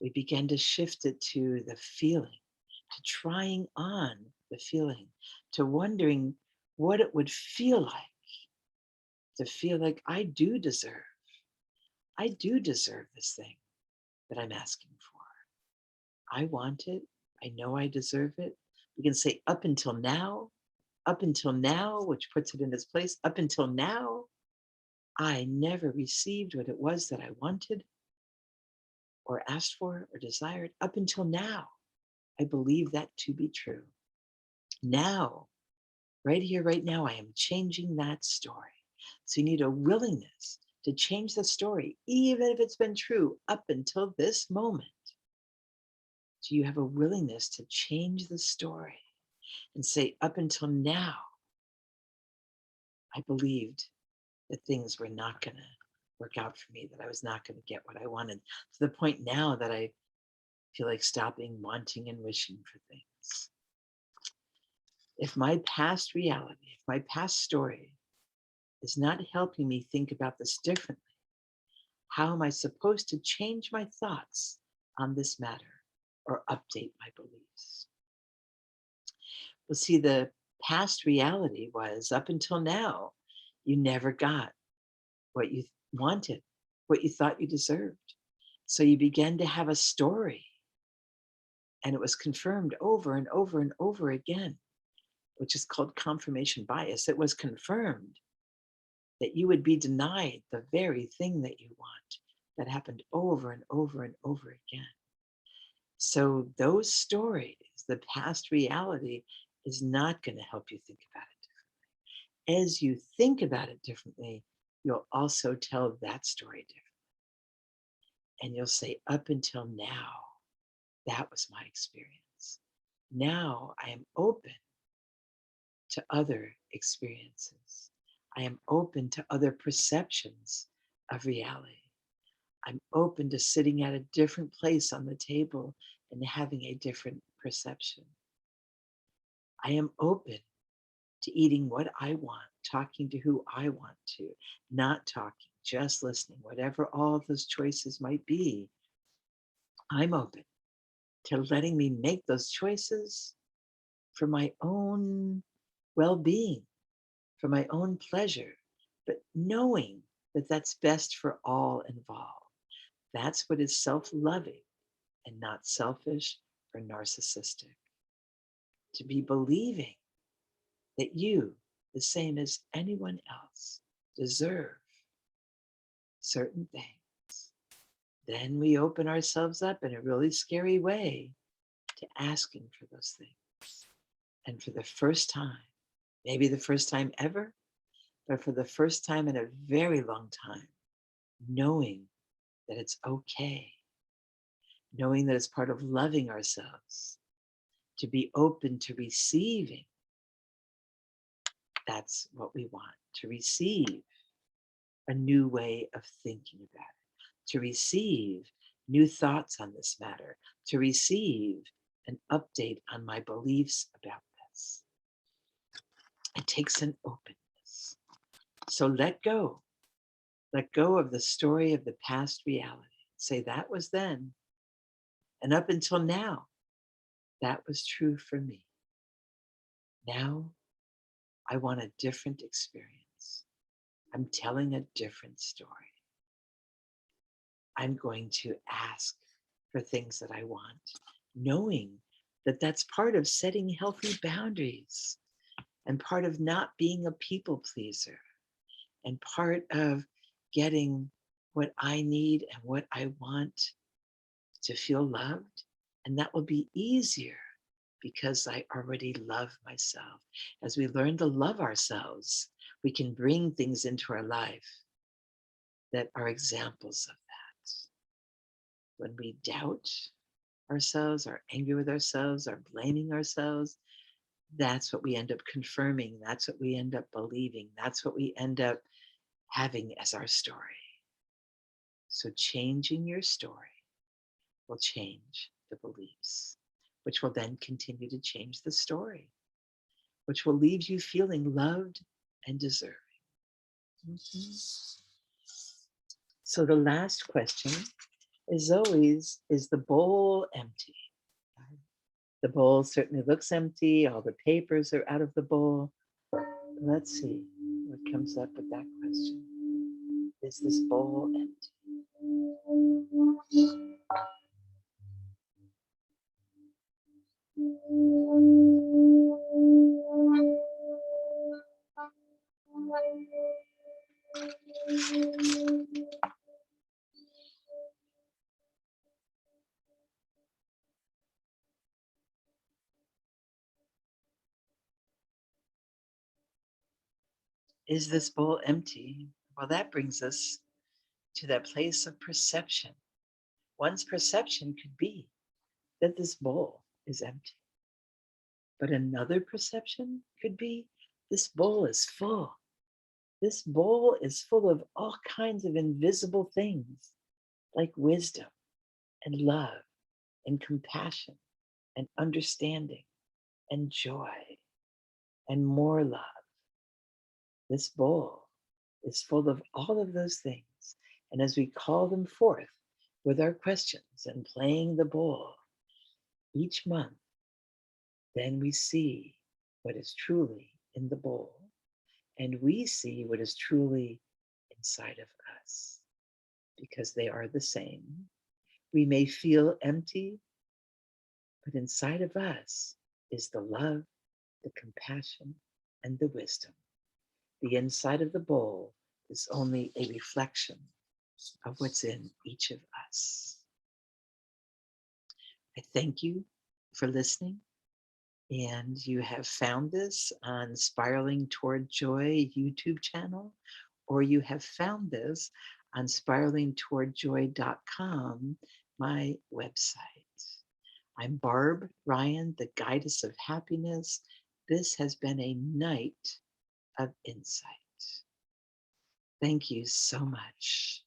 [SPEAKER 1] we begin to shift it to the feeling to trying on the feeling, to wondering what it would feel like to feel like I do deserve this thing that I'm asking for. I want it. I know I deserve it. We can say up until now, which puts it in its place, up until now, I never received what it was that I wanted or asked for or desired. Up until now, I believe that to be true. Now, right here, right now, I am changing that story. So you need a willingness to change the story, even if it's been true up until this moment. Do you have a willingness to change the story and say, up until now, I believed that things were not going to work out for me, that I was not going to get what I wanted, to the point now that I feel like stopping wanting and wishing for things. If my past reality, if my past story is not helping me think about this differently, how am I supposed to change my thoughts on this matter or update my beliefs? Well, see, the past reality was up until now, you never got what you wanted, what you thought you deserved. So you began to have a story, and it was confirmed over and over and over again, which is called confirmation bias. It was confirmed that you would be denied the very thing that you want. That happened over and over and over again. So those stories, the past reality, is not going to help you think about it differently. As you think about it differently, you'll also tell that story differently. And you'll say, up until now, that was my experience. Now I am open to other experiences. I am open to other perceptions of reality. I'm open to sitting at a different place on the table and having a different perception. I am open to eating what I want, talking to who I want to, not talking, just listening, whatever all of those choices might be. I'm open to letting me make those choices for my own well being, for my own pleasure, but knowing that that's best for all involved. That's what is self loving and not selfish or narcissistic. To be believing that you, the same as anyone else, deserve certain things. Then we open ourselves up in a really scary way to asking for those things. And for the first time, maybe the first time ever, but for the first time in a very long time, knowing that it's okay, knowing that it's part of loving ourselves, to be open to receiving. That's what we want, to receive a new way of thinking about it, to receive new thoughts on this matter, to receive an update on my beliefs about this. It takes an openness. So let go. Let go of the story of the past reality. Say that was then. And up until now, that was true for me. Now I want a different experience. I'm telling a different story. I'm going to ask for things that I want, knowing that that's part of setting healthy boundaries and part of not being a people pleaser and part of getting what I need and what I want to feel loved. And that will be easier because I already love myself. As we learn to love ourselves, we can bring things into our life that are examples of that. When we doubt ourselves, are angry with ourselves, are blaming ourselves, that's what we end up confirming. That's what we end up believing. That's what we end up having as our story. So changing your story will change the beliefs, which will then continue to change the story, which will leave you feeling loved and deserving. Mhm. So the last question is always, is the bowl empty? The bowl certainly looks empty. All the papers are out of the bowl. Let's see what comes up with that question. Is this bowl empty? Is this bowl empty? Well, that brings us to that place of perception. One's perception could be that this bowl is empty, but another perception could be this bowl is full. This bowl is full of all kinds of invisible things like wisdom and love and compassion and understanding and joy and more love. This bowl is full of all of those things. And as we call them forth with our questions and playing the bowl each month, then we see what is truly in the bowl and we see what is truly inside of us because they are the same. We may feel empty, but inside of us is the love, the compassion, and the wisdom. The inside of the bowl is only a reflection of what's in each of us. I thank you for listening. And you have found this on Spiraling Toward Joy YouTube channel, or you have found this on spiralingtowardjoy.com, my website. I'm Barb Ryan, the Goddess of Happiness. This has been a night of insight. Thank you so much.